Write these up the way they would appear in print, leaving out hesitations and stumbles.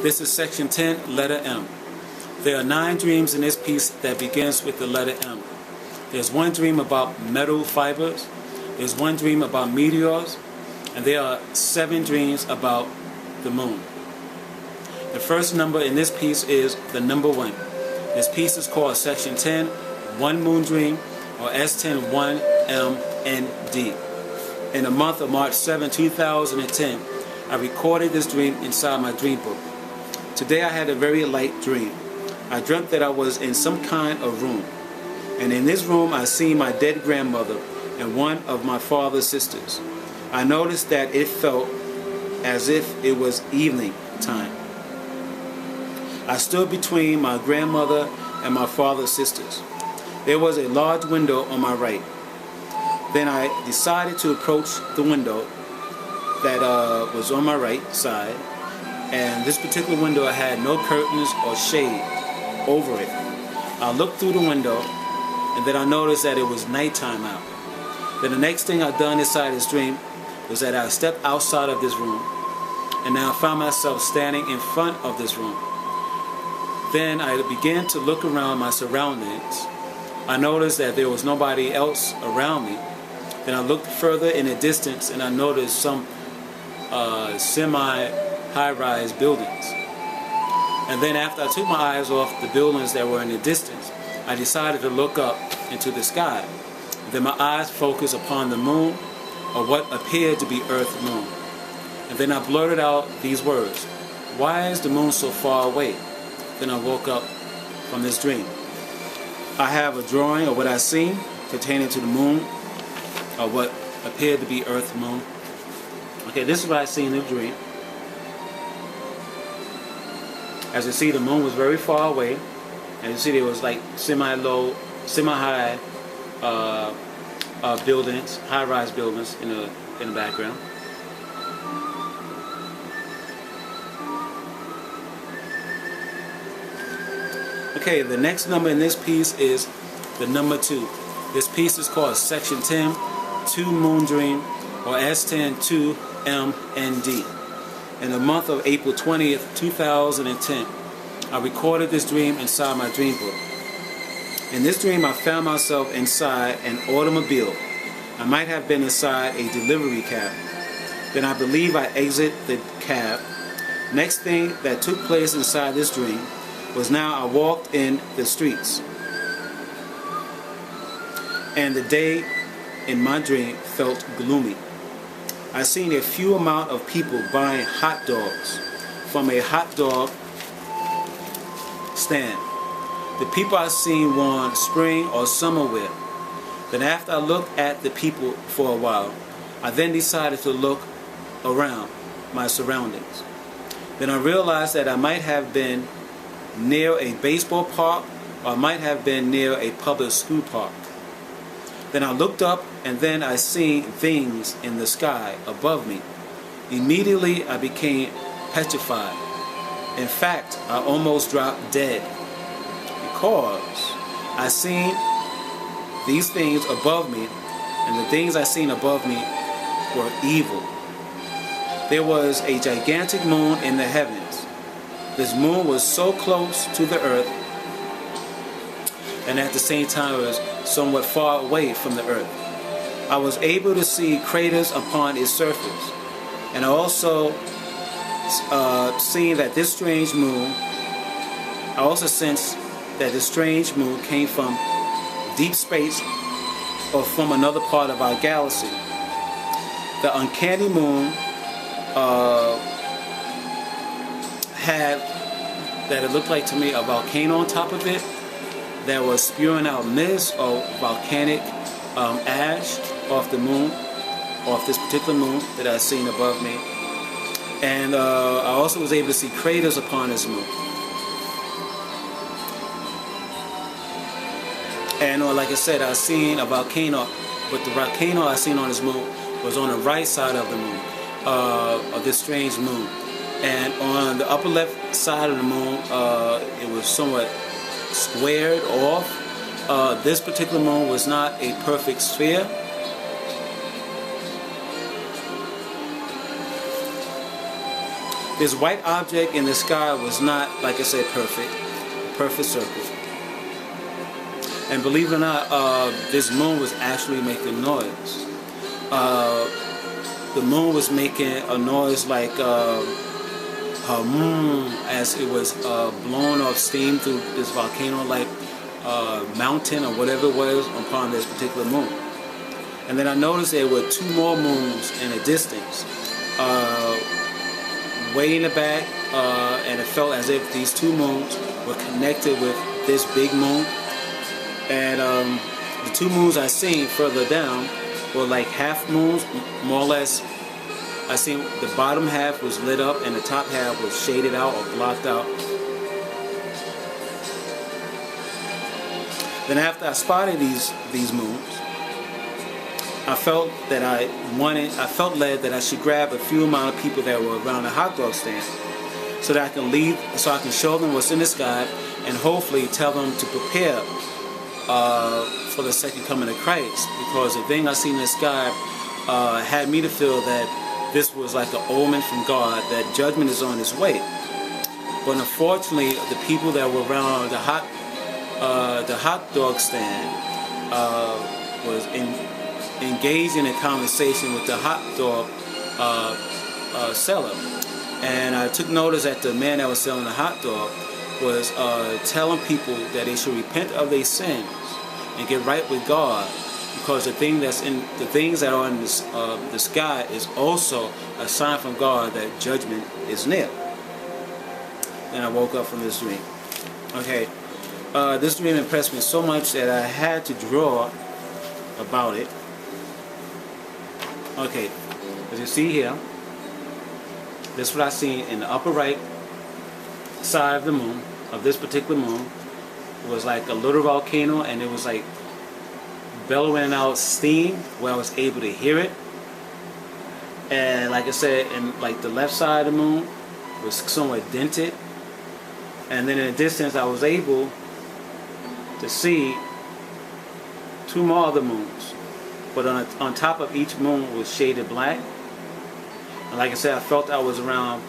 This is section 10, letter M. There are 9 dreams in this piece that begins with the letter M. There's one dream about metal fibers, there's one dream about meteors, and there are 7 dreams about the moon. The first number in this piece is the number 1. This piece is called section 10, One Moon Dream, or S10 1 M N D. In the month of March 7, 2010, I recorded this dream inside my dream book. Today I had a very light dream. I dreamt that I was in some kind of room. And in this room I seen my dead grandmother and one of my father's sisters. I noticed that it felt as if it was evening time. I stood between my grandmother and my father's sisters. There was a large window on my right. Then I decided to approach the window that was on my right side, and this particular window had no curtains or shade over it. I looked through the window, and then I noticed that it was nighttime out. Then the next thing I done inside this dream was that I stepped outside of this room, and now I found myself standing in front of this room. Then I began to look around my surroundings. I noticed that there was nobody else around me. Then I looked further in the distance, and I noticed some semi-high-rise buildings. And then after I took my eyes off the buildings that were in the distance, I decided to look up into the sky. Then my eyes focused upon the moon, or what appeared to be Earth moon. And then I blurted out these words: "Why is the moon so far away?" Then I woke up from this dream. I have a drawing of what I seen pertaining to the moon, or what appeared to be Earth moon. Okay, this is what I seen in the dream. As you see, the moon was very far away, and you see there was like semi-low, semi-high buildings, high-rise buildings in the background. Okay, the next number in this piece is the number 2. This piece is called section 10, 2 Moon Dream, or S10 2 M N D. In the month of April 20th, 2010, I recorded this dream inside my dream book. In this dream, I found myself inside an automobile. I might have been inside a delivery cab. Then I believe I exit the cab. Next thing that took place inside this dream was now I walked in the streets. And the day in my dream felt gloomy. I seen a few amount of people buying hot dogs from a hot dog stand. The people I seen wore spring or summer wear. Then after I looked at the people for a while, I then decided to look around my surroundings. Then I realized that I might have been near a baseball park, or I might have been near a public school park. Then I looked up, and then I seen things in the sky above me. Immediately I became petrified. In fact, I almost dropped dead, because I seen these things above me, and the things I seen above me were evil. There was a gigantic moon in the heavens. This moon was so close to the earth, and at the same time it was somewhat far away from the earth. I was able to see craters upon its surface, and I also seen that this strange moon, I also sensed that this strange moon came from deep space or from another part of our galaxy. The uncanny moon had, that it looked like to me, a volcano on top of it that was spewing out mist or volcanic ash off the moon, off this particular moon that I seen above me. And I also was able to see craters upon this moon. And like I said, I seen a volcano, but the volcano I seen on this moon was on the right side of the moon, of this strange moon. And on the upper left side of the moon, it was somewhat squared off. This particular moon was not a perfect sphere. This white object in the sky was not, like I said, perfect circle. And believe it or not, this moon was actually making noise. The moon was making a noise like as it was blowing off steam through this volcano-like mountain or whatever it was upon this particular moon. And then I noticed there were two more moons in the distance, way in the back, and it felt as if these two moons were connected with this big moon. And the two moons I seen further down were like half moons, more or less. I seen the bottom half was lit up and the top half was shaded out or blocked out. Then after I spotted these moons, I felt led that I should grab a few amount of people that were around the hot dog stand, so that I can show them what's in the sky, and hopefully tell them to prepare for the second coming of Christ. Because the thing I seen in the sky had me to feel that this was like an omen from God that judgment is on its way. But unfortunately, the people that were around the hot dog stand was engaged in a conversation with the hot dog seller. And I took notice that the man that was selling the hot dog was telling people that they should repent of their sins and get right with God, because the things that are in the sky is also a sign from God that judgment is near. Then I woke up from this dream. Okay, this dream impressed me so much that I had to draw about it. Okay, as you see here, this is what I seen in the upper right side of the moon, of this particular moon. It was like a little volcano, and it was like bellowing out steam where I was able to hear it. And like I said, in like the left side of the moon was somewhat dented, and then in the distance I was able to see two more other moons, but on top of each moon was shaded black. And like I said, I felt I was around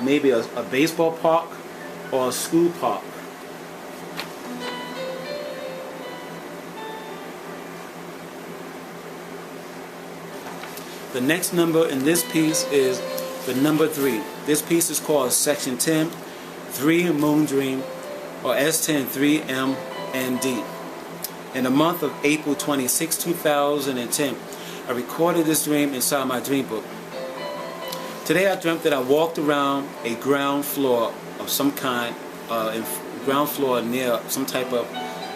maybe a baseball park or a school park. The next number in this piece is the number 3. This piece is called Section 10, 3 Moon Dream, or S10 3M and D. In the month of April 26, 2010, I recorded this dream inside my dream book. Today I dreamt that I walked around a ground floor of some kind, ground floor near some type of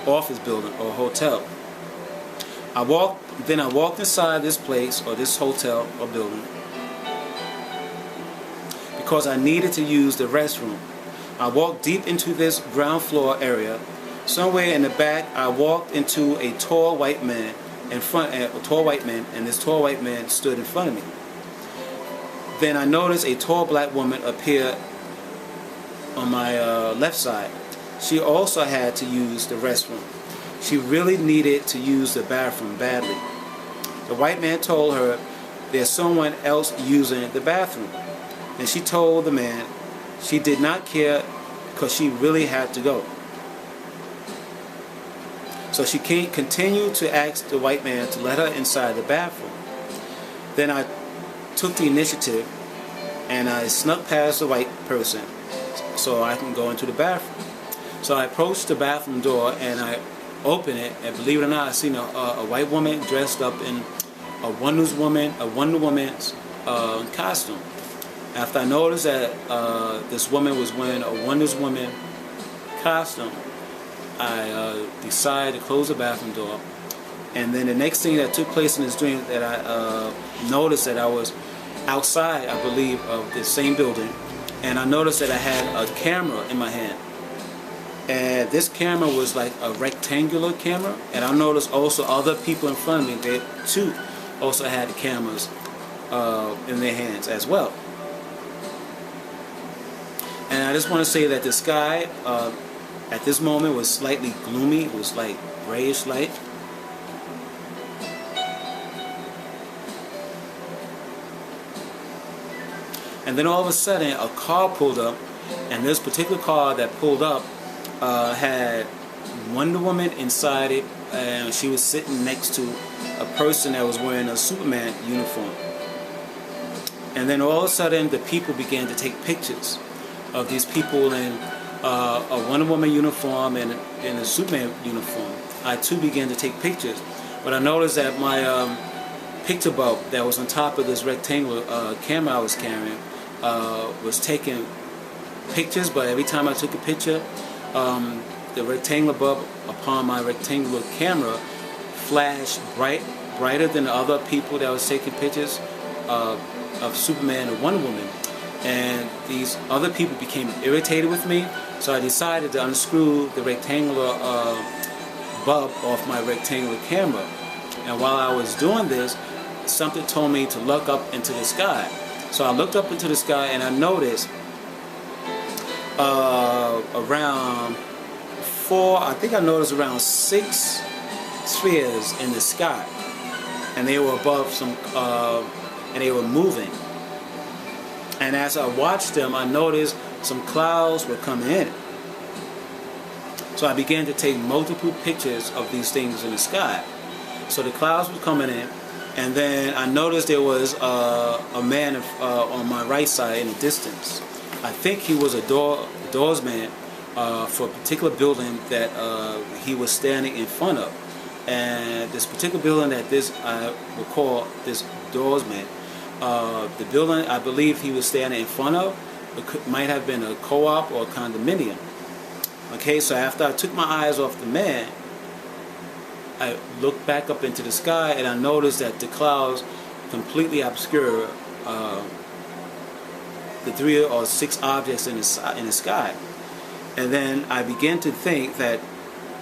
office building or hotel. I walked inside this place or this hotel or building because I needed to use the restroom. I walked deep into this ground floor area. Somewhere in the back, I walked into a tall white man and this tall white man stood in front of me. Then I noticed a tall black woman appear on my left side. She also had to use the restroom. She really needed to use the bathroom badly. The white man told her there's someone else using the bathroom. And she told the man she did not care because she really had to go. So she continued to ask the white man to let her inside the bathroom. Then I took the initiative and I snuck past the white person so I can go into the bathroom. So I approached the bathroom door and I opened it, and believe it or not, I seen a white woman dressed up in a Wonder Woman's costume. After I noticed that this woman was wearing a Wonder Woman costume, I decided to close the bathroom door. And then the next thing that took place in this dream, that I noticed that I was outside, I believe, of the same building, and I noticed that I had a camera in my hand. And this camera was like a rectangular camera, and I noticed also other people in front of me, they too also had the cameras in their hands as well. And I just want to say that the sky at this moment was slightly gloomy. It was like grayish light. And then all of a sudden a car pulled up, and this particular car that pulled up had Wonder Woman inside it, and she was sitting next to a person that was wearing a Superman uniform. And then all of a sudden the people began to take pictures of these people in a Wonder Woman uniform and in a Superman uniform. I too began to take pictures, but I noticed that my picture bulb that was on top of this rectangular camera I was carrying was taking pictures, but every time I took a picture, the rectangular bulb upon my rectangular camera flashed brighter than the other people that was taking pictures of Superman and Wonder Woman. And these other people became irritated with me, so I decided to unscrew the rectangular bulb off my rectangular camera. And while I was doing this, something told me to look up into the sky. So I looked up into the sky and I noticed around around 6 spheres in the sky, and they were above some, and they were moving. And as I watched them, I noticed some clouds were coming in. So I began to take multiple pictures of these things in the sky. So the clouds were coming in, and then I noticed there was a man on my right side in the distance. I think he was a doorsman for a particular building that he was standing in front of. And this particular building that I would call this doorsman, the building I believe he was standing in front of, it might have been a co-op or a condominium. Okay, so after I took my eyes off the man, I looked back up into the sky and I noticed that the clouds completely obscure the 3 or 6 objects in the sky. And then I began to think that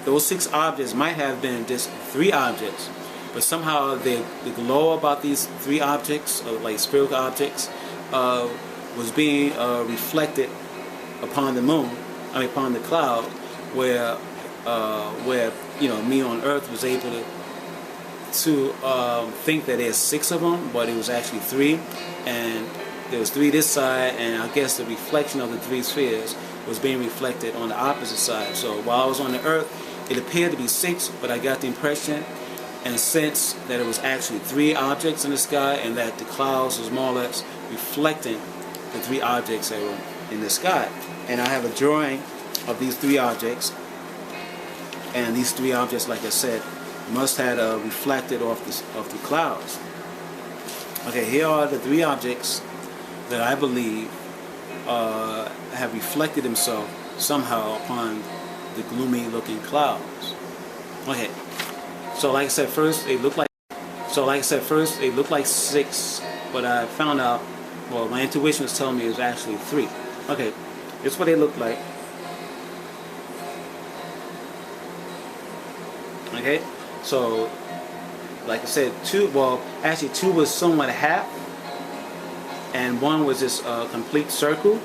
those 6 objects might have been just 3 objects, but somehow the glow about these 3 objects, like spiritual objects, was being reflected upon the moon, upon the cloud, where me on Earth was able to think that there's 6 of them, but it was actually 3, and there was 3 this side, and I guess the reflection of the 3 spheres was being reflected on the opposite side. So while I was on the Earth, it appeared to be 6, but I got the impression and sense that it was actually 3 objects in the sky, and that the clouds was more or less reflecting the 3 objects that were in the sky. And I have a drawing of these 3 objects, and these 3 objects, like I said, must have reflected off the clouds. Okay, here are the 3 objects that I believe have reflected themselves somehow upon the gloomy looking clouds. Okay, so like I said, first they looked like 6, but I found out, well, my intuition was telling me it was actually 3. Okay, this is what they look like. Okay, so like I said, 2 was somewhat half, and 1 was just a complete circle,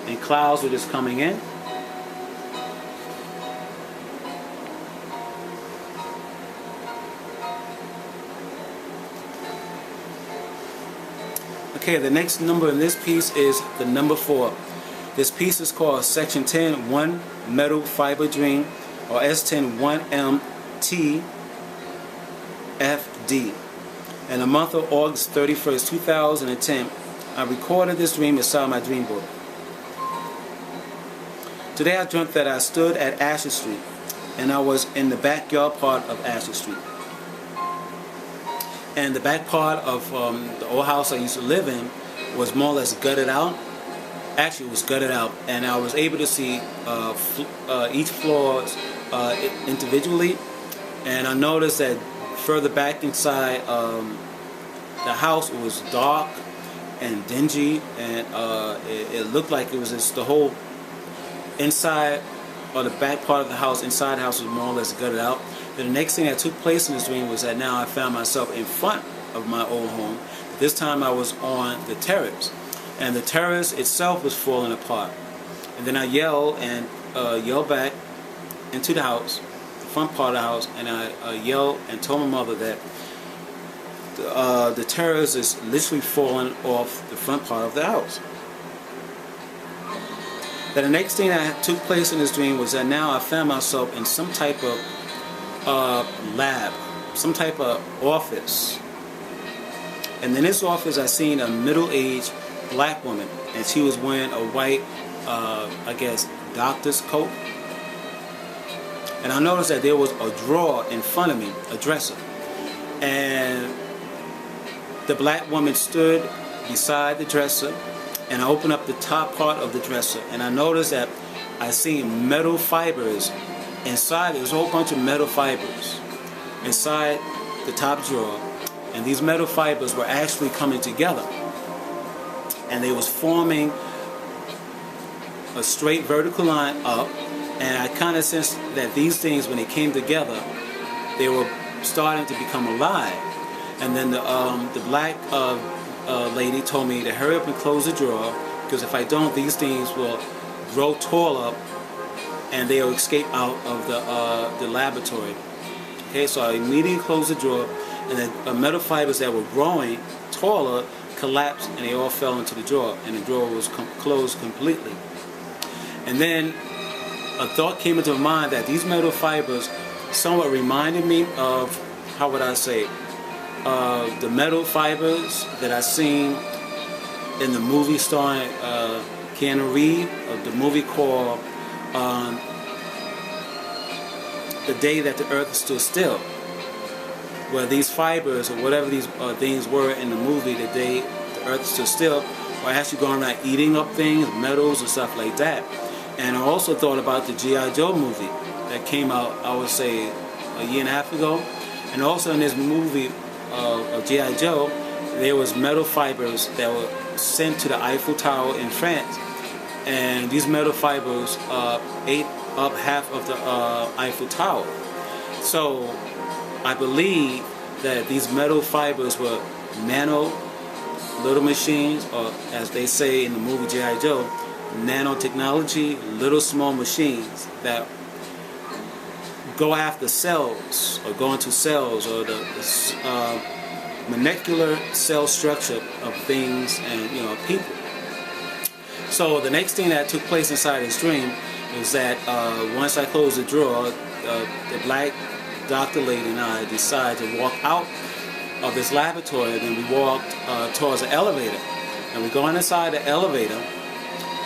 and clouds were just coming in. Okay, the next number in this piece is the number 4. This piece is called Section 10, 1 Metal Fiber Dream, or S10 1MTFD. And the month of August 31st, 2010, I recorded this dream inside my dream book. Today I dreamt that I stood at Asher Street, and I was in the backyard part of Asher Street. And the back part of the old house I used to live in was more or less gutted out. Actually, it was gutted out, and I was able to see each floor individually. And I noticed that further back inside the house, it was dark and dingy, and it looked like it was just the whole inside or the back part of the house, inside the house, was more or less gutted out. Then the next thing that took place in this dream was that now I found myself in front of my old home. This time I was on the terrace, and the terrace itself was falling apart. And then I yelled back into the house, the front part of the house, and I yelled and told my mother that the terrace is literally falling off the front part of the house. Then the next thing that took place in this dream was that now I found myself in some type of lab, some type of office. And in this office I seen a middle-aged black woman, and she was wearing a white, I guess, doctor's coat. And I noticed that there was a drawer in front of me, a dresser. And the black woman stood beside the dresser, and I opened up the top part of the dresser, and I noticed that I seen metal fibers inside. There was a whole bunch of metal fibers inside the top drawer, and these metal fibers were actually coming together, and they was forming a straight vertical line up. And I kind of sensed that these things, when they came together, they were starting to become alive. And then the black lady told me to hurry up and close the drawer, because if I don't, these things will grow tall up and they'll escape out of the laboratory. Okay, so I immediately closed the drawer, and the metal fibers that were growing taller collapsed, and they all fell into the drawer, and the drawer was closed completely. And then a thought came into my mind that these metal fibers somewhat reminded me of, how would I say, the metal fibers that I seen in the movie starring Keanu Reeves, of the movie called The Day That the Earth Stood Still, where these fibers, or whatever these things were in the movie The Day the Earth Stood Still, were actually going around eating up things, metals and stuff like that. And I also thought about the G.I. Joe movie that came out, I would say, a year and a half ago. And also in this movie of G.I. Joe, there was metal fibers that were sent to the Eiffel Tower in France. And these metal fibers ate up half of the Eiffel Tower. So I believe that these metal fibers were nano little machines, or as they say in the movie G.I. Joe, nanotechnology, little small machines that go after cells, or go into cells, or the molecular cell structure of things and, you know, people. So the next thing that took place inside this dream was that once I closed the drawer, the black doctor lady and I decided to walk out of this laboratory, and then we walked towards the elevator. And we go inside the elevator,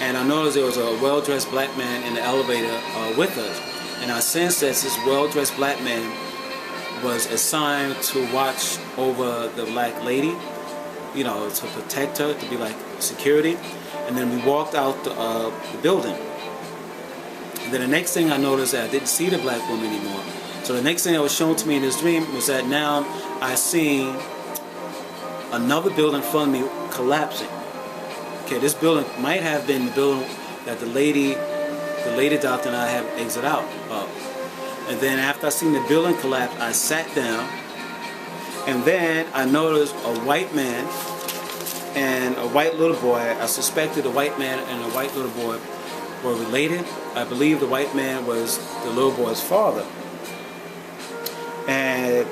and I noticed there was a well-dressed black man in the elevator with us. And I sensed that this well-dressed black man was assigned to watch over the black lady, you know, to protect her, to be like security. And then we walked out the building. And then the next thing I noticed that I didn't see the black woman anymore. So the next thing that was shown to me in this dream was that now I seen another building in front of me collapsing. Okay, this building might have been the building that the lady doctor and I have exited out of. And then after I seen the building collapse, I sat down, and then I noticed a white man and a white little boy. I suspected the white man and the white little boy were related. I believe the white man was the little boy's father. And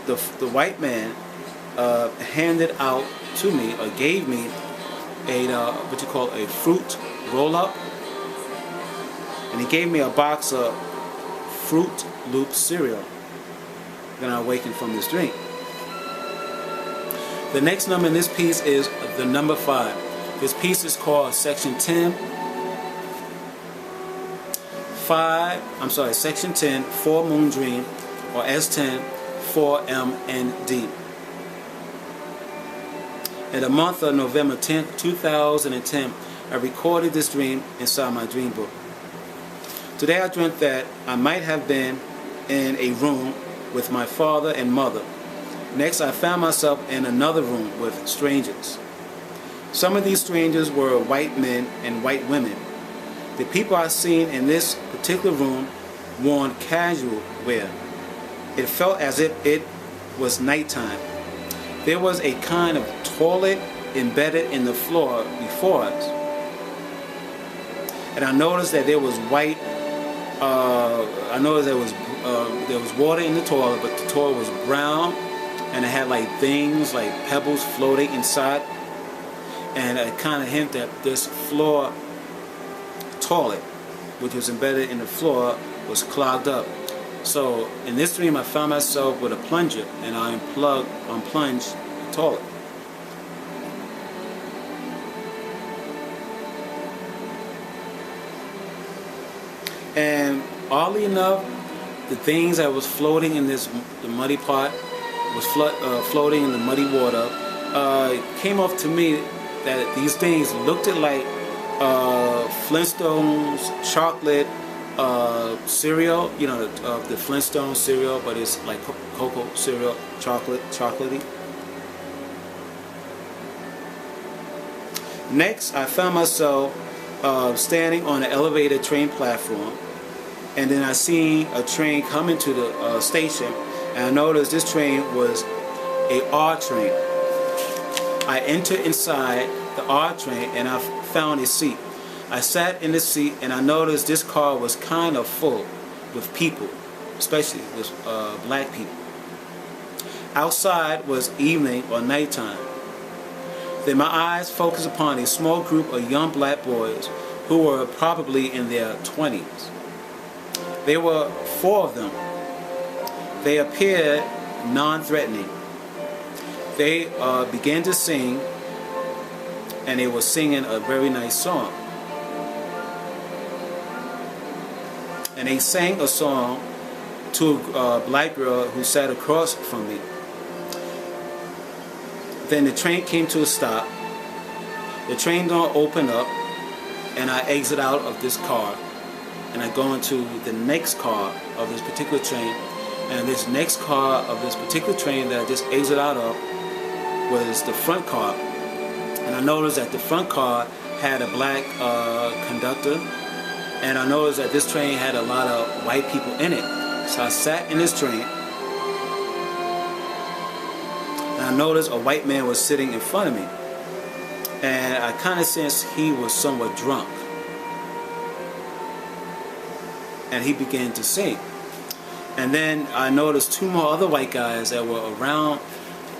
the white man handed out to me, or gave me, a what you call a fruit roll-up, and he gave me a box of Fruit Loop cereal. Then I awakened from this dream. The next number in this piece is the number 5. This piece is called Section 10. Section 10, Full Moon Dream, or S10, 4MND. In the month of November 10th, 2010, I recorded this dream inside my dream book. Today I dreamt that I might have been in a room with my father and mother. Next, I found myself in another room with strangers. Some of these strangers were white men and white women. The people I seen in this particular room wore casual wear. It felt as if it was nighttime. There was a kind of toilet embedded in the floor before us. And I noticed that there was white, I noticed there was water in the toilet, but the toilet was brown and it had like things like pebbles floating inside, and it kind of hinted that this floor toilet, which was embedded in the floor, was clogged up. So in this dream I found myself with a plunger, and I unplunged the toilet. And oddly enough, the things that was floating in the muddy pot was floating in the muddy water. It came off to me that these things looked like Flintstones chocolate cereal. You know, the Flintstones cereal, but it's like cocoa cereal, chocolatey. Next, I found myself standing on an elevated train platform, and then I seen a train come into the station, and I noticed this train was a R train. I entered inside the R train and I found a seat. I sat in the seat and I noticed this car was kind of full with people, especially with black people. Outside was evening or nighttime. Then my eyes focused upon a small group of young black boys who were probably in their 20s. There were 4 of them. They appeared non-threatening. They began to sing, and they were singing a very nice song. And they sang a song to a black girl who sat across from me. Then the train came to a stop. The train door opened up, and I exit out of this car, and I go into the next car of this particular train. And this next car of this particular train that I just exit out of was the front car. And I noticed that the front car had a black conductor, and I noticed that this train had a lot of white people in it. So I sat in this train, and I noticed a white man was sitting in front of me, and I kind of sensed he was somewhat drunk, and he began to sing. And then I noticed 2 more other white guys that were around.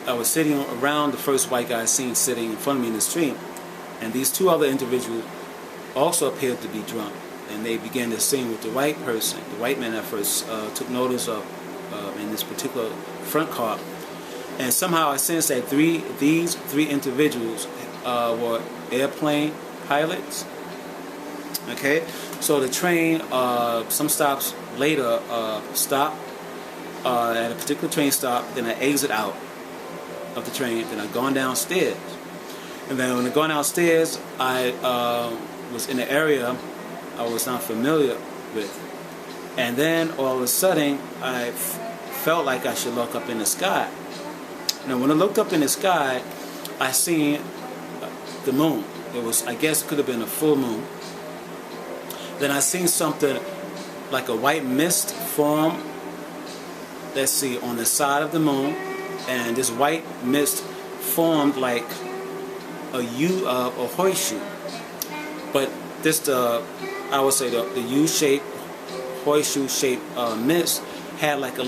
I was sitting around the first white guy seen sitting in front of me in the street, and these 2 other individuals also appeared to be drunk, and they began to sing with the white person, the white man that first took notice of in this particular front car. And somehow I sensed that these three individuals were airplane pilots. Okay, so the train, some stops later, stopped at a particular train stop. Then I exit out of the train. Then I gone downstairs, and then when I gone downstairs, I was in an area I was not familiar with, and then all of a sudden I felt like I should look up in the sky. Now when I looked up in the sky, I seen the moon. It was, I guess it could have been a full moon. Then I seen something like a white mist form, let's see, on the side of the moon, and this white mist formed like a horseshoe. But this, I would say the U-shaped, horseshoe-shaped mist had like a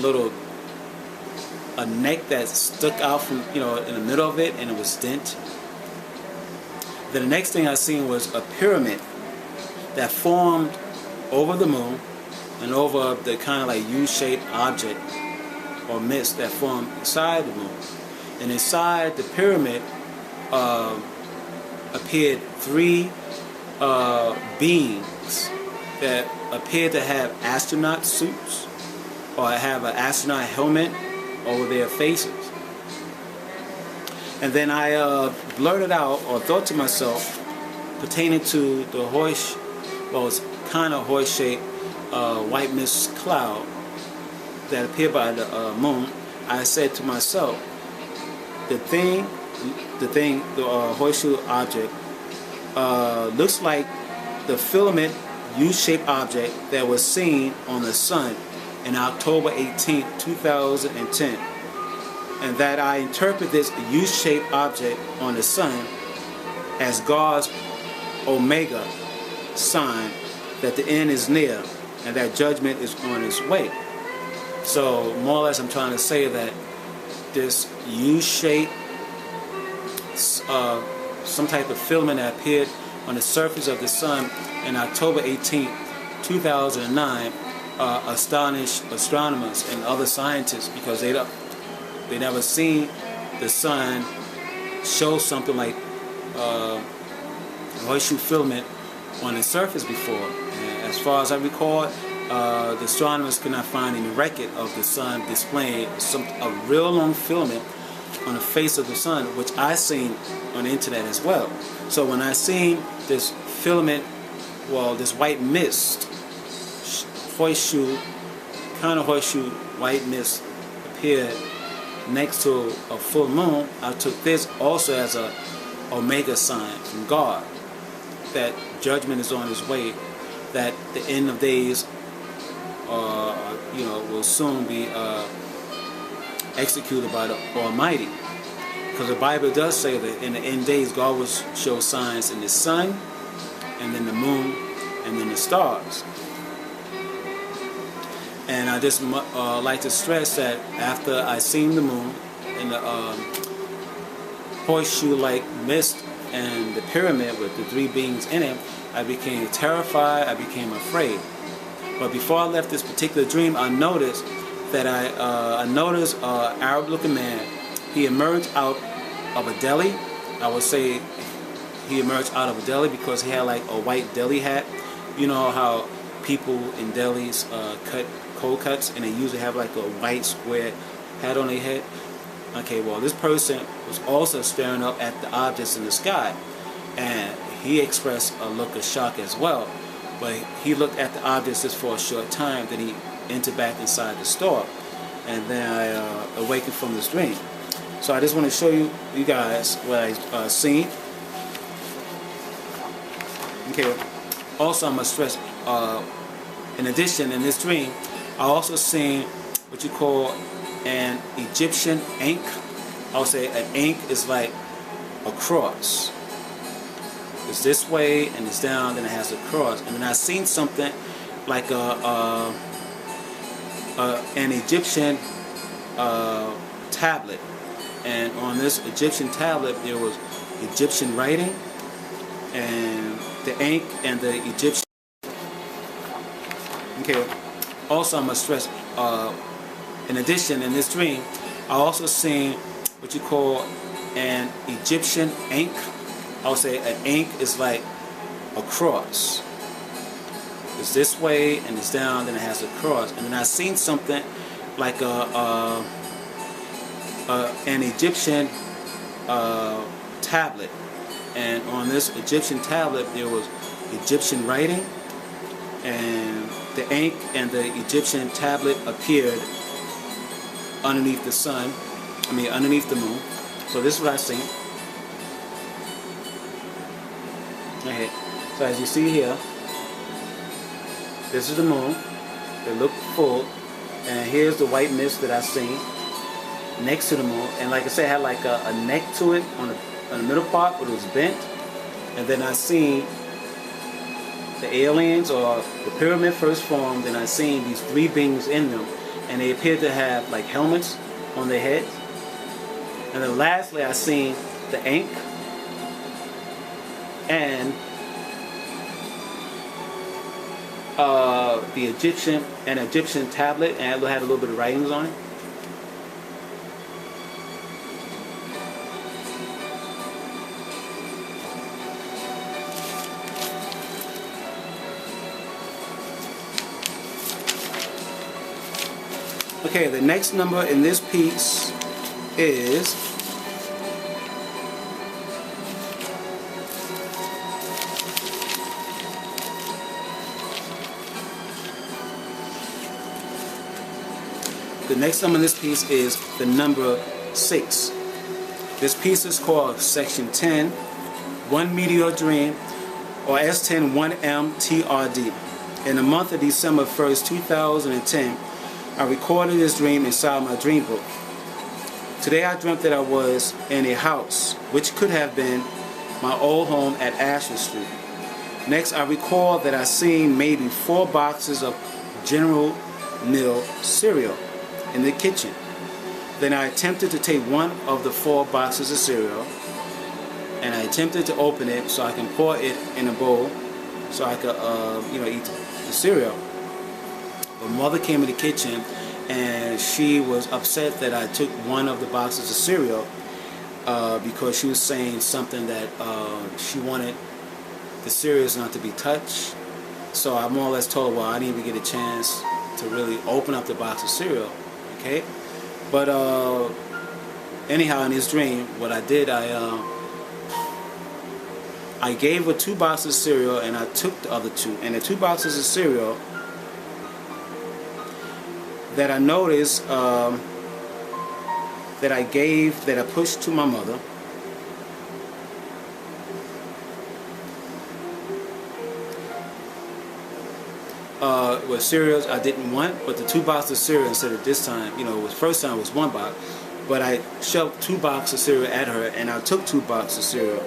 neck that stuck out from, in the middle of it, and it was dent. Then the next thing I seen was a pyramid that formed over the moon and over the kind of like U-shaped object or mist that formed inside the moon. And inside the pyramid appeared three beings that appeared to have astronaut suits or have an astronaut helmet over their faces. And then I blurted out or thought to myself, pertaining to the it's kind of horse-shaped white mist cloud that appeared by the moon. I said to myself, the horseshoe object looks like the filament U-shaped object that was seen on the sun in October 18, 2010. And that I interpret this U-shaped object on the sun as God's Omega sign that the end is near and that judgment is on its way. So more or less I'm trying to say that this U-shaped, some type of filament that appeared on the surface of the sun in October 18, 2009, astonished astronomers and other scientists because they never seen the sun show something like horseshoe filament on the surface before. And as far as I recall, the astronomers could not find any record of the sun displaying a real long filament on the face of the sun, which I seen on the internet as well. So when I seen this filament, well, this white mist, kind of horseshoe white mist appeared next to a full moon, I took this also as a omega sign from God, that judgment is on its way, that the end of days will soon be executed by the Almighty. Because the Bible does say that in the end days God will show signs in the sun, and then the moon, and then the stars. And I just like to stress that after I seen the moon and the horseshoe-like mist and the pyramid with the three beings in it, I became terrified, I became afraid. But before I left this particular dream, I noticed that I noticed an Arab-looking man. He emerged out of a deli. I would say he emerged out of a deli because he had like a white deli hat. You know how people in delis cut cold cuts, and they usually have like a white square hat on their head. Okay, well, this person was also staring up at the objects in the sky, and he expressed a look of shock as well. But he looked at the objects just for a short time, then he entered back inside the store, and then I awakened from this dream. So I just want to show you guys what I seen. Okay. Also, I must stress, in addition, in this dream, I also seen what you call an Egyptian ink. I would say an ink is like a cross. It's this way and it's down, then it has a cross. And then I seen something like an Egyptian tablet. And on this Egyptian tablet there was Egyptian writing, and the ink and the Egyptian. Okay. Also, I must stress, in addition, in this dream, I also seen what you call an Egyptian ink. I would say an ink is like a cross. It's this way and it's down, then it has a cross. And then I seen something like an Egyptian tablet. And on this Egyptian tablet there was Egyptian writing, and the ink and the Egyptian tablet appeared underneath the sun, underneath the moon. So this is what I seen. Okay. So as you see here, this is the moon. It looked full, and here's the white mist that I seen next to the moon. And like I said, it had like a neck to it on the middle part, but it was bent. And then I seen the aliens, or the pyramid first formed, and I seen these three beings in them, and they appeared to have like helmets on their heads. And then lastly I seen the ink and the Egyptian tablet, and it had a little bit of writings on it. Okay, the next number in this piece is the number 6. This piece is called Section 10, One Meteor Dream, or S10 1M TRD. In the month of December 1st, 2010, I recorded this dream inside my dream book. Today I dreamt that I was in a house, which could have been my old home at Asher Street. Next, I recall that I seen maybe 4 boxes of General Mills cereal in the kitchen. Then I attempted to take one of the 4 boxes of cereal, and I attempted to open it so I can pour it in a bowl so I could, eat the cereal. But Mother came in the kitchen, and she was upset that I took one of the boxes of cereal because she was saying something that she wanted the cereals not to be touched. So I more or less told her, well, I didn't even get a chance to really open up the box of cereal, okay? But anyhow, in this dream, what I did, I gave her 2 boxes of cereal, and I took the other 2. And the 2 boxes of cereal that I noticed that I pushed to my mother, were cereals I didn't want, but the 2 boxes of cereal, instead of this time, first time it was 1 box, but I shoved 2 boxes of cereal at her, and I took 2 boxes of cereal.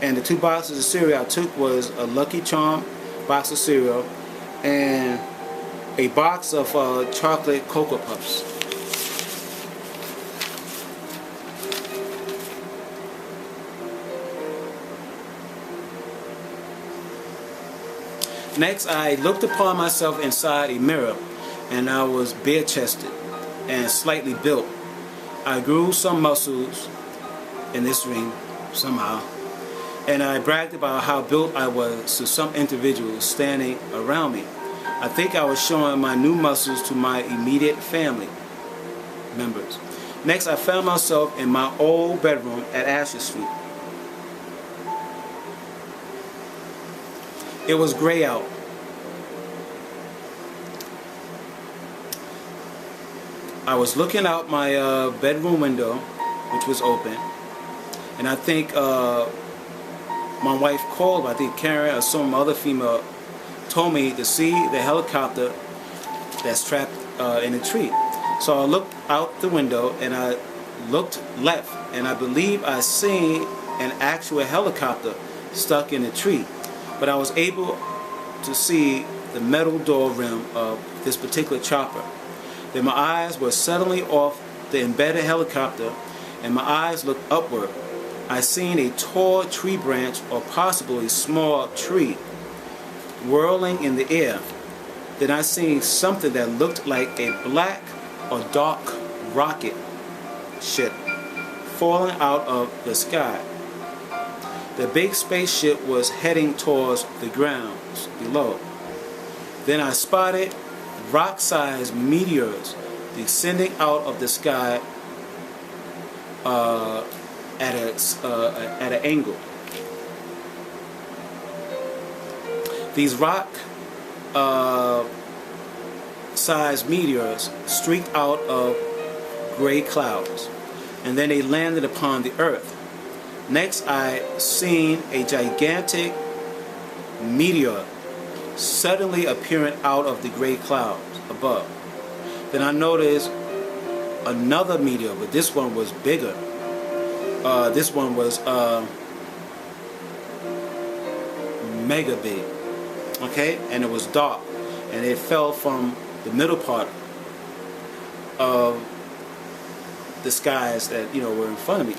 And the 2 boxes of cereal I took was a Lucky Charm box of cereal and a box of chocolate Cocoa Puffs. Next, I looked upon myself inside a mirror, and I was bare-chested and slightly built. I grew some muscles in this dream somehow, and I bragged about how built I was to some individuals standing around me. I think I was showing my new muscles to my immediate family members. Next, I found myself in my old bedroom at Asher Street. It was gray out. I was looking out my bedroom window, which was open, and I think my wife called, I think Karen or some other female, told me to see the helicopter that's trapped in a tree. So I looked out the window, and I looked left, and I believe I seen an actual helicopter stuck in a tree. But I was able to see the metal door rim of this particular chopper. Then my eyes were suddenly off the embedded helicopter, and my eyes looked upward. I seen a tall tree branch, or possibly a small tree, whirling in the air. Then I seen something that looked like a black or dark rocket ship falling out of the sky. The big spaceship was heading towards the ground below. Then I spotted rock-sized meteors descending out of the sky at an angle. These rock-sized meteors streaked out of gray clouds, and then they landed upon the earth. Next, I seen a gigantic meteor suddenly appearing out of the gray clouds above. Then I noticed another meteor, but this one was bigger. This one was mega big, okay? And it was dark, and it fell from the middle part of the skies that were in front of me.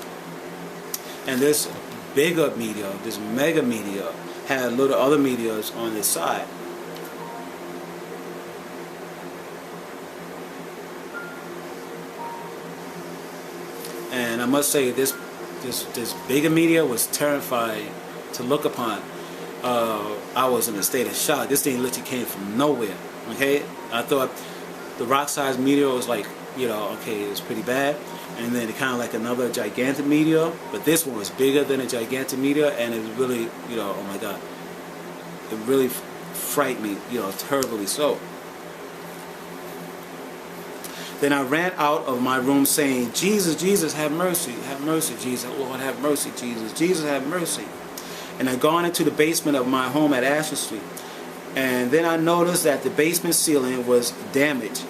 And this bigger meteor, this mega meteor, had little other meteors on its side. And I must say, this bigger meteor was terrifying to look upon. I was in a state of shock. This thing literally came from nowhere. Okay, I thought the rock-sized meteor was like, okay, it was pretty bad. And then kind of like another gigantic meteor, but this one was bigger than a gigantic meteor, and it was really, oh my God, it really frightened me, terribly so. Then I ran out of my room saying, Jesus, Jesus, have mercy, Jesus, Lord, have mercy, Jesus, Jesus, have mercy. And I gone into the basement of my home at Asher Street, and then I noticed that the basement ceiling was damaged.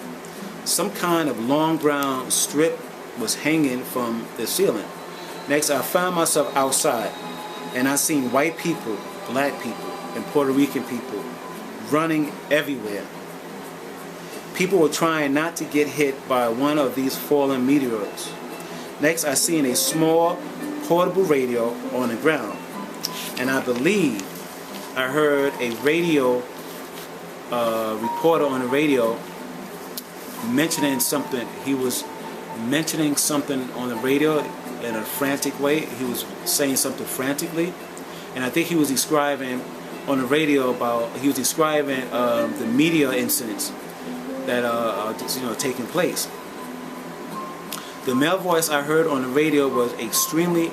Some kind of long brown strip was hanging from the ceiling. Next, I found myself outside, and I seen white people, black people, and Puerto Rican people running everywhere. People were trying not to get hit by one of these fallen meteors. Next, I seen a small portable radio on the ground, and I believe I heard a radio reporter on the radio mentioning something. He was mentioning something on the radio in a frantic way. He was saying something frantically, and I think he was describing on the radio he was describing the meteor incidents that are taking place. The male voice I heard on the radio was extremely.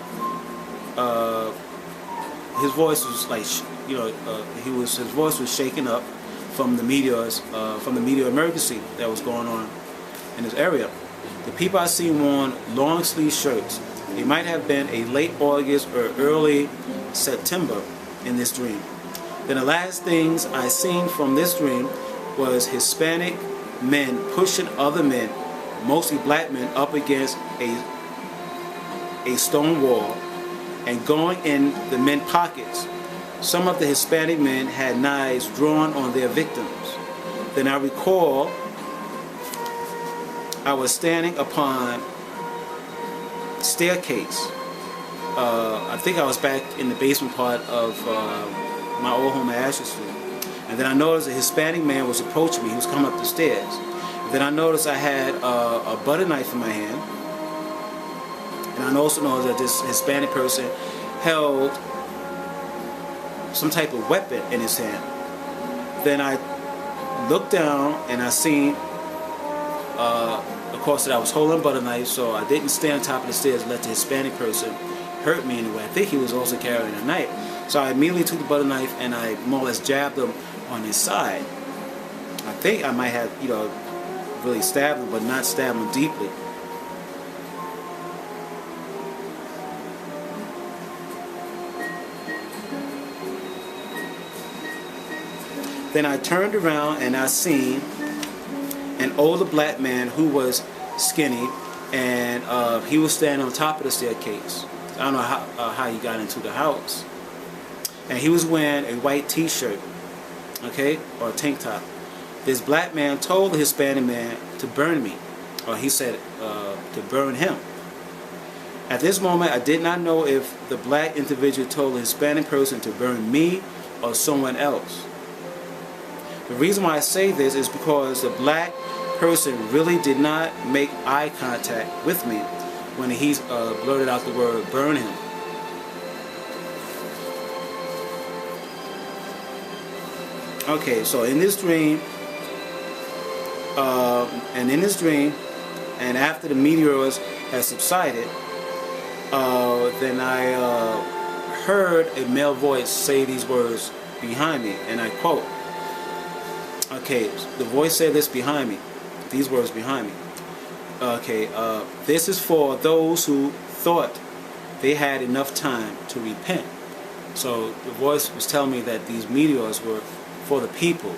His voice was like, his voice was shaken up from the meteors, from the meteor emergency that was going on in this area. The people I seen worn long sleeve shirts. It might have been a late August or early September in this dream. Then the last things I seen from this dream was Hispanic men pushing other men, mostly black men, up against a stone wall and going in the men's pockets. Some of the Hispanic men had knives drawn on their victims. Then I recall I was standing upon staircase. I think I was back in the basement part of my old home at Asher Street. And then I noticed a Hispanic man was approaching me. He was coming up the stairs. Then I noticed I had a butter knife in my hand. And I also noticed that this Hispanic person held some type of weapon in his hand. Then I looked down and I seen, of course, that I was holding a butter knife, so I didn't stand on top of the stairs and let the Hispanic person hurt me anyway. I think he was also carrying a knife. So I immediately took the butter knife and I more or less jabbed him on his side. I think I might have, really stabbed him, but not stabbed him deeply. Then I turned around and I seen an older black man who was skinny, and he was standing on top of the staircase. I don't know how he got into the house. And he was wearing a white t-shirt, okay, or a tank top. This black man told the Hispanic man to burn me, or he said to burn him. At this moment, I did not know if the black individual told the Hispanic person to burn me or someone else. The reason why I say this is because the black person really did not make eye contact with me when he blurted out the word burn him. Okay, so in this dream, and after the meteors had subsided, then I heard a male voice say these words behind me, and I quote. Okay, the voice said this behind me, these words behind me. Okay, this is for those who thought they had enough time to repent. So the voice was telling me that these meteors were for the people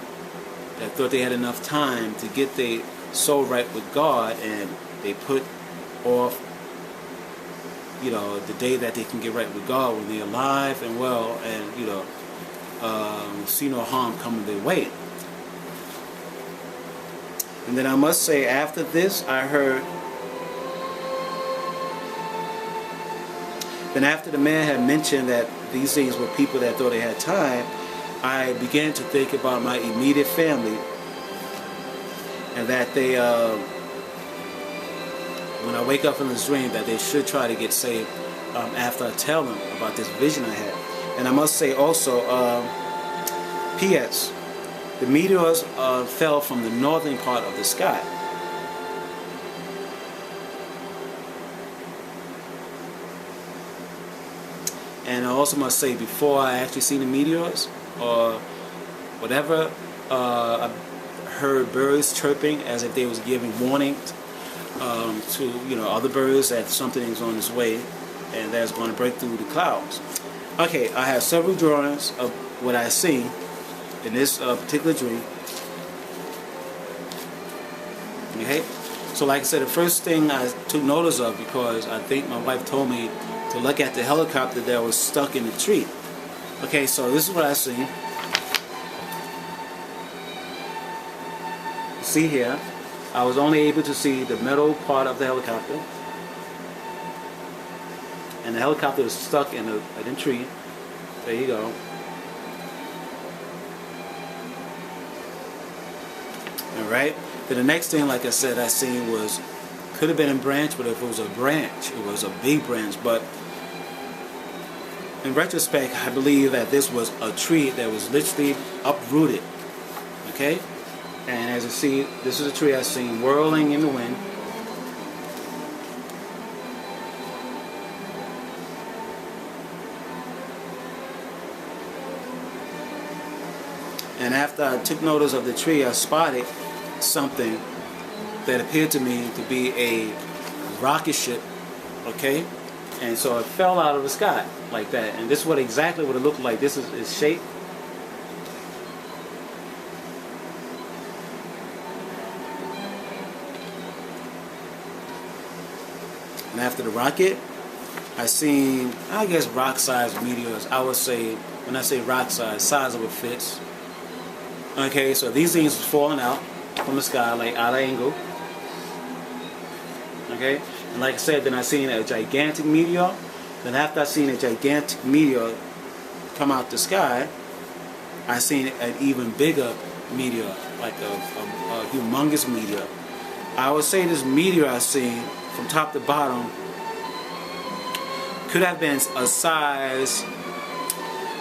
that thought they had enough time to get their soul right with God, and they put off, the day that they can get right with God when they're alive and well, and see no harm coming their way. And then I must say, after this, I heard. Then after the man had mentioned that these things were people that thought they had time, I began to think about my immediate family, and that they, when I wake up from this dream, that they should try to get saved after I tell them about this vision I had. And I must say also, P.S. the meteors fell from the northern part of the sky. And I also must say, before I actually seen the meteors or whatever, I heard birds chirping as if they was giving warning to other birds that something is on its way and that's going to break through the clouds. Okay, I have several drawings of what I see in this particular dream. Okay, so like I said, the first thing I took notice of, because I think my wife told me to look at the helicopter that was stuck in the tree. Okay, so this is what I see. see here, I was only able to see the metal part of the helicopter. And the helicopter was stuck in a tree. There you go. Alright. Then the next thing, like I said, I seen was, could have been a branch, but if it was a branch, it was a big branch. But in retrospect, I believe that this was a tree that was literally uprooted. Okay? And as you see, this is a tree I seen whirling in the wind. And after I took notice of the tree, I spotted something that appeared to me to be a rocket ship. Okay? And so it fell out of the sky like that. And this is exactly what it looked like. This is its shape. And after the rocket, I seen, I guess, rock-sized meteors. I would say, when I say rock-sized, size of a fist. Okay, so these things was falling out from the sky, like out of angle. Okay, and like I said, then I seen a gigantic meteor. Then after I seen a gigantic meteor come out the sky, I seen an even bigger meteor, like a humongous meteor. I would say this meteor I seen from top to bottom could have been a size,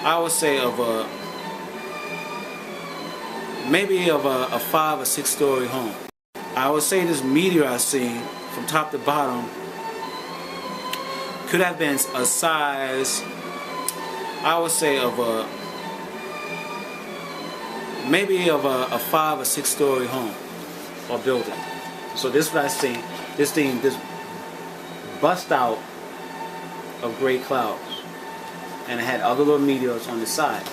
I would say, of maybe of a 5 or 6 story home. I would say this meteor I seen from top to bottom could have been a size, I would say, of maybe of a 5 or 6 story home or building. So this is what I seen. This thing just bust out of gray clouds, and it had other little meteors on the side.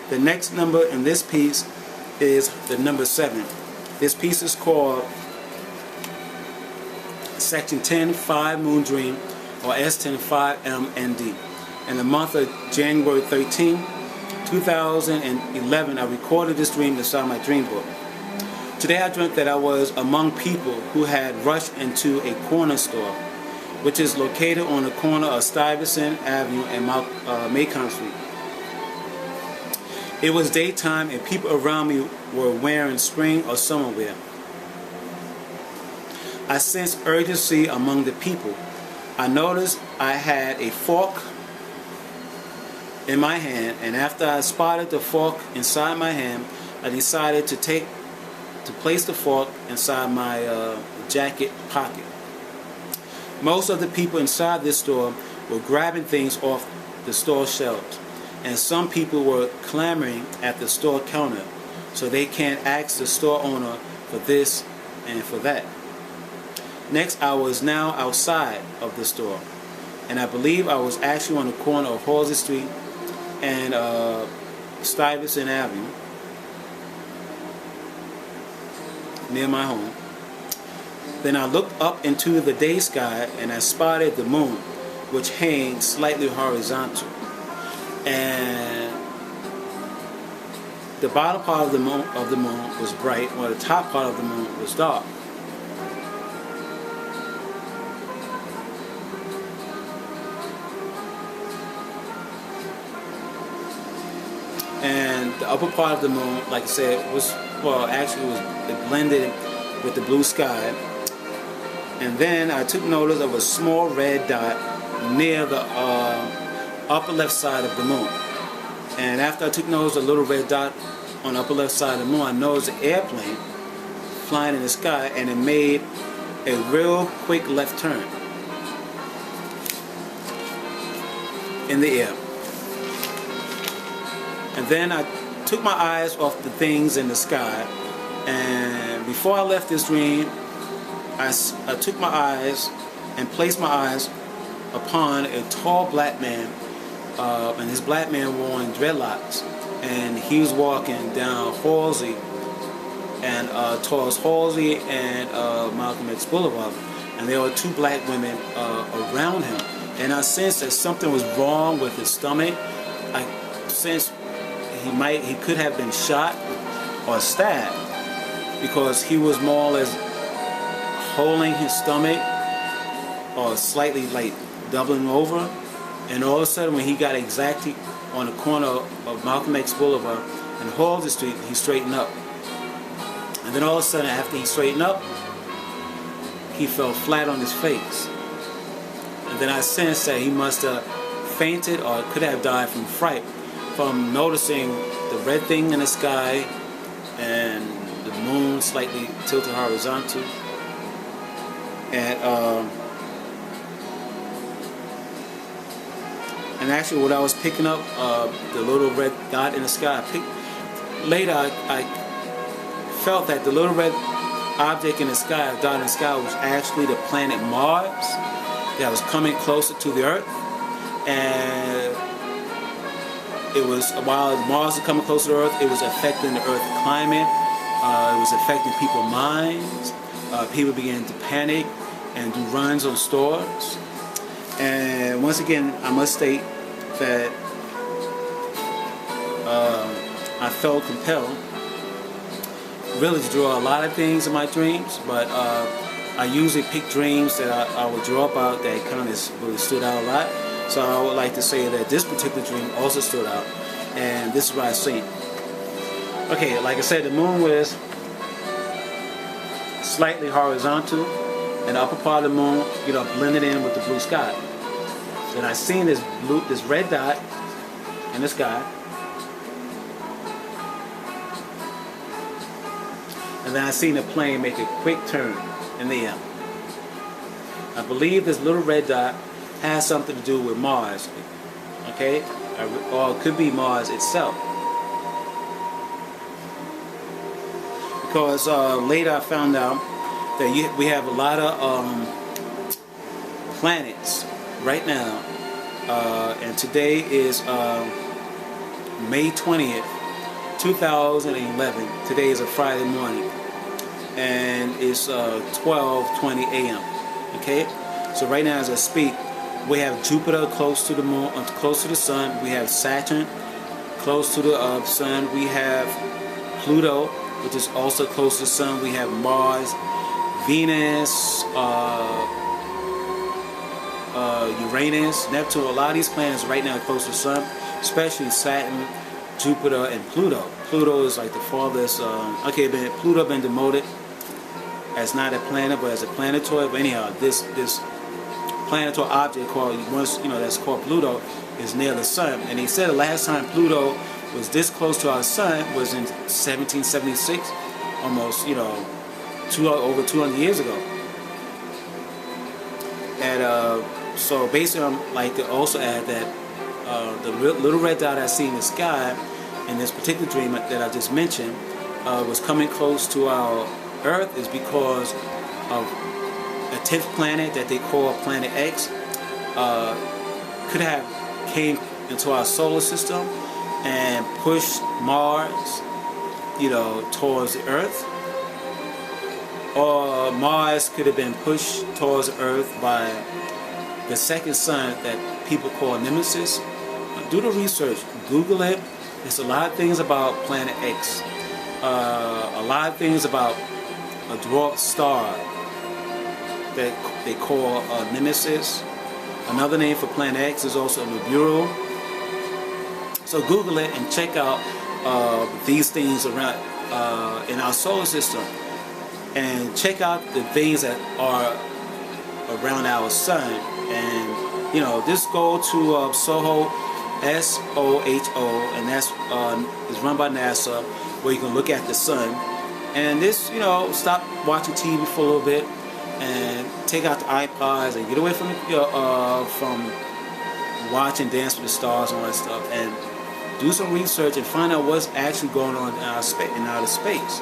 The next number in this piece is the number 7. This piece is called Section 10-5 Moon Dream, or S10-5MND. In the month of January 13, 2011, I recorded this dream inside my dream book. Today I dreamt that I was among people who had rushed into a corner store, which is located on the corner of Stuyvesant Avenue and Macon Street. It was daytime and people around me were wearing spring or summer wear. I sensed urgency among the people. I noticed I had a fork in my hand, and after I spotted the fork inside my hand, I decided to place the fork inside my jacket pocket. Most of the people inside this store were grabbing things off the store shelves, and some people were clamoring at the store counter so they can't ask the store owner for this and for that. Next, I was now outside of the store, and I believe I was actually on the corner of Halsey Street and Stuyvesant Avenue, near my home. Then I looked up into the day sky and I spotted the moon, which hangs slightly horizontal. And the bottom part of the moon was bright, while the top part of the moon was dark. And the upper part of the moon, like I said, was, well, actually it blended with the blue sky. And then I took notice of a small red dot near the upper left side of the moon. And after I took notice of a little red dot on the upper left side of the moon, I noticed an airplane flying in the sky, and it made a real quick left turn in the air. And then I took my eyes off the things in the sky, and before I left this dream, I took my eyes and placed my eyes upon a tall black man, and this black man wore dreadlocks, and he was walking down Halsey and towards Halsey and Malcolm X Boulevard, and there were two black women around him. And I sensed that something was wrong with his stomach. I sensed he could have been shot or stabbed, because he was more or less holding his stomach or slightly like doubling over, and all of a sudden when he got exactly on the corner of Malcolm X Boulevard and Halsey Street, he straightened up. And then all of a sudden, after he straightened up, he fell flat on his face. And then I sensed that he must have fainted or could have died from fright, from noticing the red thing in the sky and the moon slightly tilted horizontal. And actually what I was picking up, the little red dot in the sky, later I felt that the little red object in the sky, dot in the sky, was actually the planet Mars that was coming closer to the Earth. And it was, while Mars was coming closer to Earth, it was affecting the Earth climate, it was affecting people's minds. People began to panic and do runs on stores. And once again, I must state that I felt compelled really to draw a lot of things in my dreams, but I usually pick dreams that I would draw about that kind of really stood out a lot. So I would like to say that this particular dream also stood out, and this is what I see. Okay, like I said, the moon was slightly horizontal, and the upper part of the moon, blended in with the blue sky. Then I seen this red dot in the sky, and then I seen the plane make a quick turn in the air. I believe this little red dot has something to do with Mars, okay, or it could be Mars itself, because later I found out that we have a lot of planets right now, and today is May 20th, 2011. Today is a Friday morning, and it's 12:20 a.m. Okay, so right now as I speak, we have Jupiter close to the moon, close to the sun. We have Saturn close to the sun. We have Pluto, which is also close to the sun. We have Mars, Venus, Uranus, Neptune. A lot of these planets right now are close to the sun, especially Saturn, Jupiter, and Pluto. Pluto is like the farthest. Pluto been demoted as not a planet, but as a planetoid. But anyhow, this planetary object that's called Pluto is near the sun. And he said the last time Pluto was this close to our sun was in 1776, almost over 200 years ago. And so basically, I'm like to also add that the little red dot I see in the sky in this particular dream that I just mentioned was coming close to our Earth is because of a 10th planet that they call Planet X could have came into our solar system and pushed Mars, towards the Earth. Or Mars could have been pushed towards the Earth by the second sun that people call Nemesis. Do the research, Google it. There's a lot of things about Planet X. A lot of things about a dwarf star that they call Nemesis. Another name for Planet X is also Nibiru. So Google it and check out these things around in our solar system, and check out the things that are around our sun. And just go to SOHO, SOHO, and that's is run by NASA, where you can look at the sun. And this, stop watching TV for a little bit and take out the iPods and get away from watching Dance with the Stars and all that stuff, and do some research and find out what's actually going on in outer space.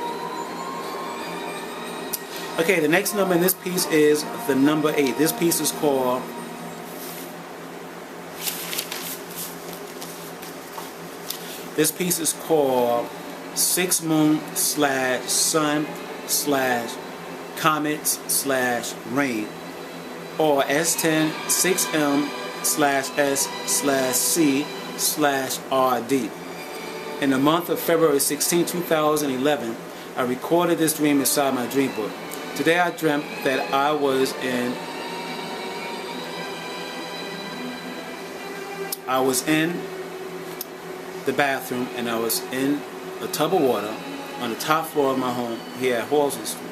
Okay, the next number in this piece is the number 8. This piece is called 6 moon slash sun slash comets slash rain, or S10 6M slash S slash C slash RD. In the month of February 16, 2011, I recorded this dream inside my dream book. Today I dreamt that I was in the bathroom, and I was in a tub of water on the top floor of my home here at Halsey Street.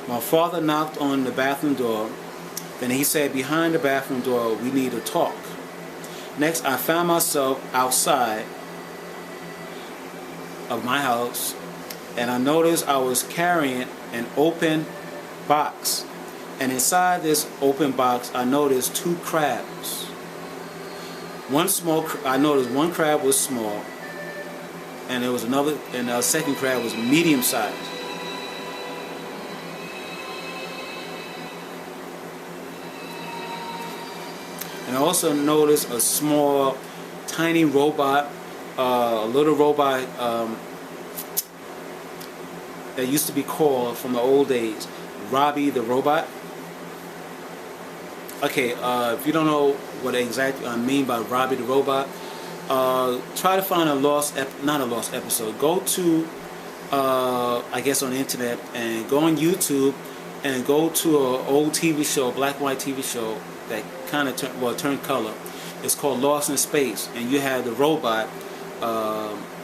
My father knocked on the bathroom door. Then he said, behind the bathroom door, we need to talk. Next, I found myself outside of my house, and I noticed I was carrying an open box. And inside this open box, I noticed 2 crabs. I noticed one crab was small, and there was another, and the second crab was medium sized. And I also noticed a small, tiny robot, a little robot that used to be called from the old days, Robbie the Robot. Okay, if you don't know what exactly I mean by Robbie the Robot, try to find not a lost episode. Go to, I guess on the internet, and go on YouTube and go to an old TV show, black and white TV show that kind of turned color. It's called Lost in Space, and you have the robot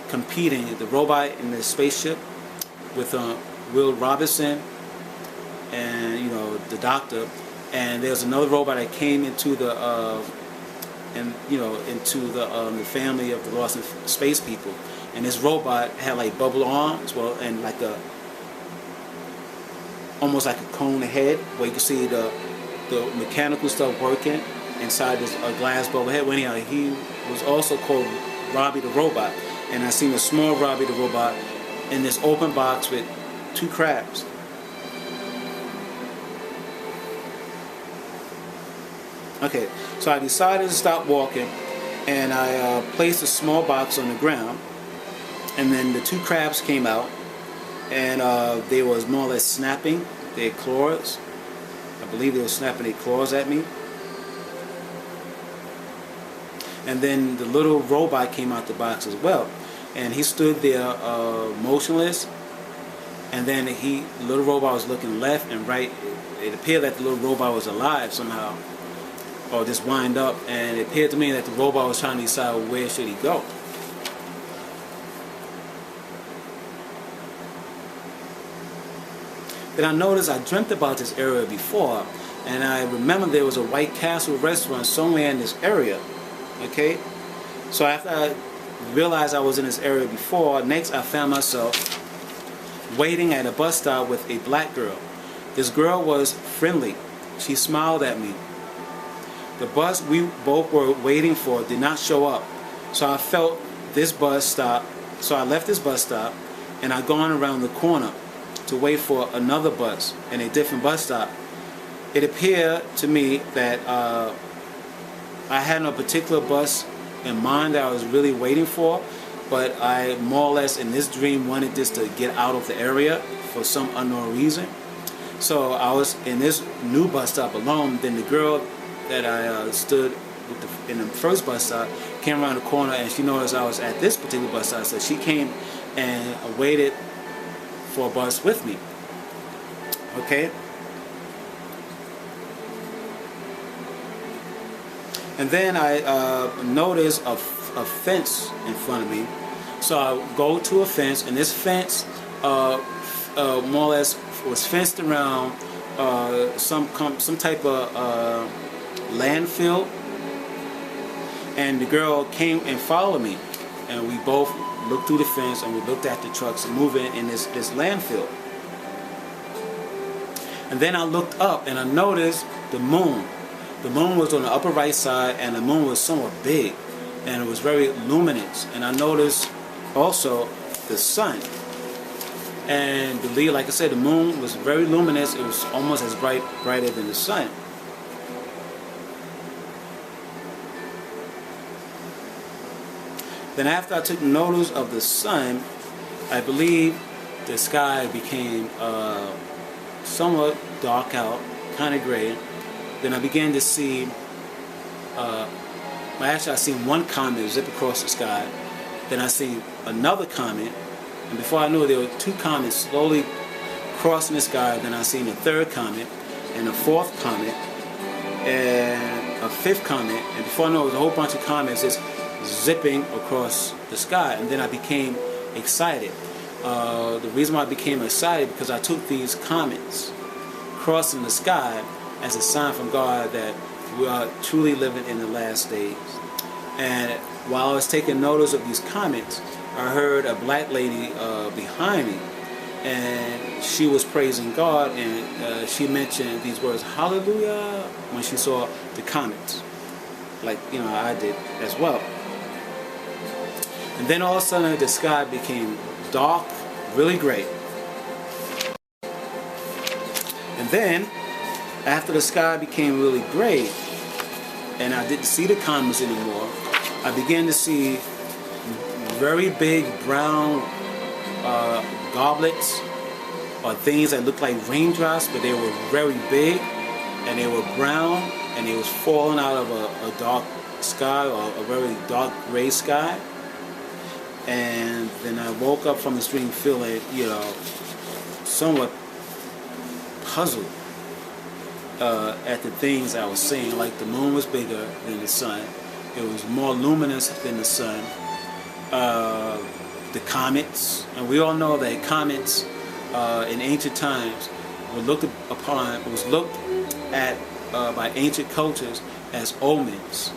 competing, the robot in the spaceship with Will Robinson and the doctor, and there's another robot that came into the the family of the Lost in Space people, and this robot had like bubble arms, and like almost like a cone head where you can see the mechanical stuff working inside this glass bubble head. Well, anyhow, he was also called Robbie the Robot, and I seen a small Robbie the Robot in this open box with 2 crabs. Okay, so I decided to stop walking, and I placed a small box on the ground, and then the 2 crabs came out, and they was more or less snapping their claws. I believe they were snapping their claws at me. And then the little robot came out the box as well, and he stood there motionless. And then the little robot was looking left and right. It appeared that the little robot was alive somehow, or just wind up. And it appeared to me that the robot was trying to decide where should he go. Then I noticed I dreamt about this area before, and I remember there was a White Castle restaurant somewhere in this area. Okay, so after I realized I was in this area before, next I found myself waiting at a bus stop with a black girl. This girl was friendly. She smiled at me. The bus we both were waiting for did not show up, so I left this bus stop, and I gone around the corner to wait for another bus in a different bus stop. It appeared to me that I had no particular bus in mind that I was really waiting for, but I more or less in this dream wanted this to get out of the area for some unknown reason. So I was in this new bus stop alone. Then the girl that I stood with in the first bus stop came around the corner, and she noticed I was at this particular bus stop, so she came and waited for a bus with me. Okay? And then I noticed a fence in front of me. So I go to a fence, and this fence more or less was fenced around some type of landfill. And the girl came and followed me, and we both looked through the fence, and we looked at the trucks moving in this landfill. And then I looked up, and I noticed the moon. The moon was on the upper right side, and the moon was somewhat big, and it was very luminous. And I noticed also the sun. And like I said, the moon was very luminous. It was almost as brighter than the sun. Then after I took notice of the sun, I believe the sky became somewhat dark out, kind of gray. Then I began to see, actually I seen one comet zip across the sky. Then I seen another comet, and before I knew it, there were two comets slowly crossing the sky. Then I seen a third comet, and a fourth comet, and a fifth comet, and before I knew it, was a whole bunch of comets just zipping across the sky. And then I became excited. The reason why I became excited because I took these comets crossing the sky as a sign from God that we are truly living in the last days. And while I was taking notice of these comets, I heard a black lady behind me, and she was praising God, and she mentioned these words, hallelujah, when she saw the comets, like, you know, I did as well. And then all of a sudden the sky became dark, really gray. And then after the sky became really gray and I didn't see the comets anymore, I began to see very big brown goblets, or things that looked like raindrops, but they were very big and they were brown, and they was falling out of a dark sky, or a very dark gray sky. And then I woke up from this dream feeling, you know, somewhat puzzled at the things I was seeing. Like the moon was bigger than the sun. It was more luminous than the sun. The comets, and we all know that comets in ancient times was looked at by ancient cultures as omens,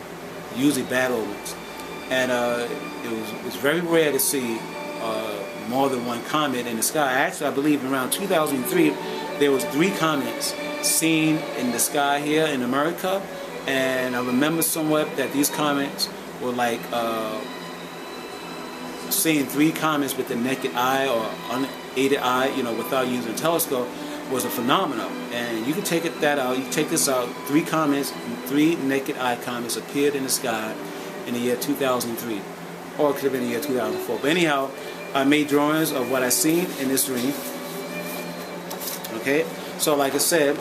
usually bad omens. And it was very rare to see more than one comet in the sky. Actually, I believe around 2003 there was 3 comets seen in the sky here in America, and I remember somewhat that these comets were like seeing 3 comets with the naked eye or unaided eye, you know, without using a telescope, was a phenomenon. And you can take that out. You take this out. 3 comets, 3 naked eye comets appeared in the sky in the year 2003, or it could have been the year 2004. But anyhow, I made drawings of what I seen in this dream. Okay, so like I said,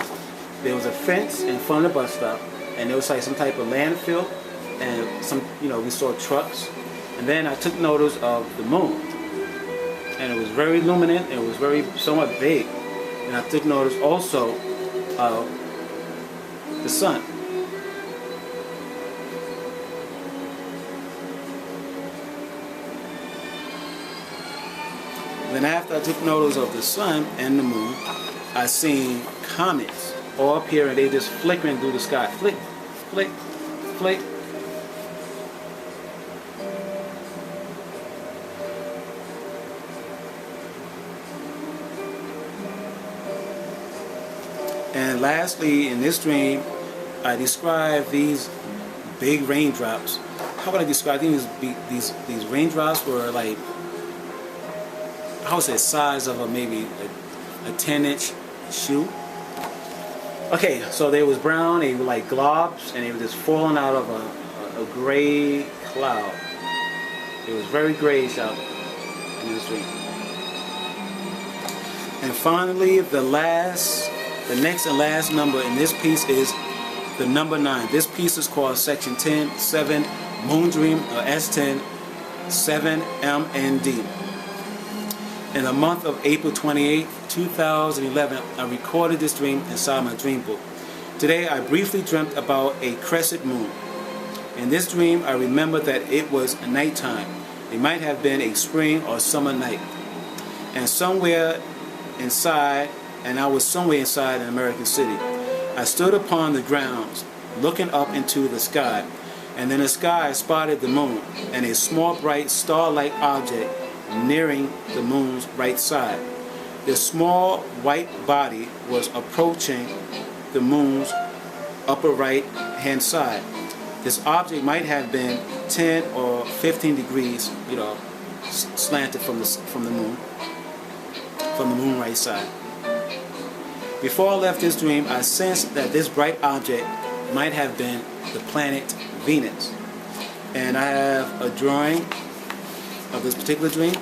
there was a fence in front of the bus stop, and there was like some type of landfill, and some, you know, we saw trucks. And then I took notice of the moon, and it was very luminant, and it was very somewhat big. And I took notice also of the sun. Then after I took notice of the sun and the moon, I seen comets all appear, and they just flickering through the sky. Flick, flick, flick. And lastly, in this dream, I described these big raindrops. How would I describe these raindrops? Were like, I would say, the size of maybe a 10-inch shoe. Okay, so they was brown, they were like globs, and they were just falling out of a gray cloud. It was very grayish out in this dream. And finally, the next and last number in this piece is the number 9. This piece is called Section 10, 7, Moon Dream, or S10, 7, M, and D. In the month of April 28, 2011, I recorded this dream inside my dream book. Today, I briefly dreamt about a crescent moon. In this dream, I remember that it was nighttime. It might have been a spring or summer night. And I was somewhere inside an American city. I stood upon the grounds, looking up into the sky, and in the sky I spotted the moon and a small bright star-like object nearing the moon's right side. This small white body was approaching the moon's upper right hand side. This object might have been 10 or 15 degrees, you know, slanted from the moon right side. Before I left this dream, I sensed that this bright object might have been the planet Venus. And I have a drawing of this particular dream.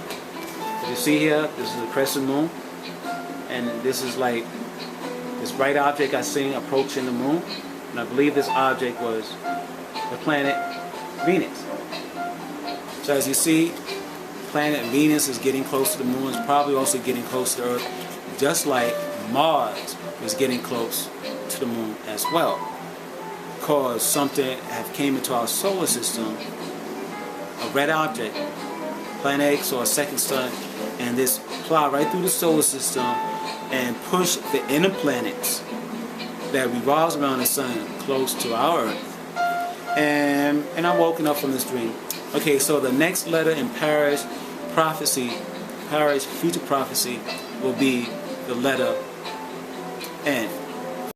You see here, this is a crescent moon, and this is like this bright object I seen approaching the moon, and I believe this object was the planet Venus. So as you see, planet Venus is getting close to the moon. It's probably also getting close to Earth, just like Mars is getting close to the moon as well. Because something have came into our solar system, a red object, planet X or a second sun, and this plow right through the solar system and push the inner planets that revolves around the sun close to our Earth. And I'm woken up from this dream. Okay, so the next letter in Parrish prophecy, Parrish future prophecy, will be the letter N.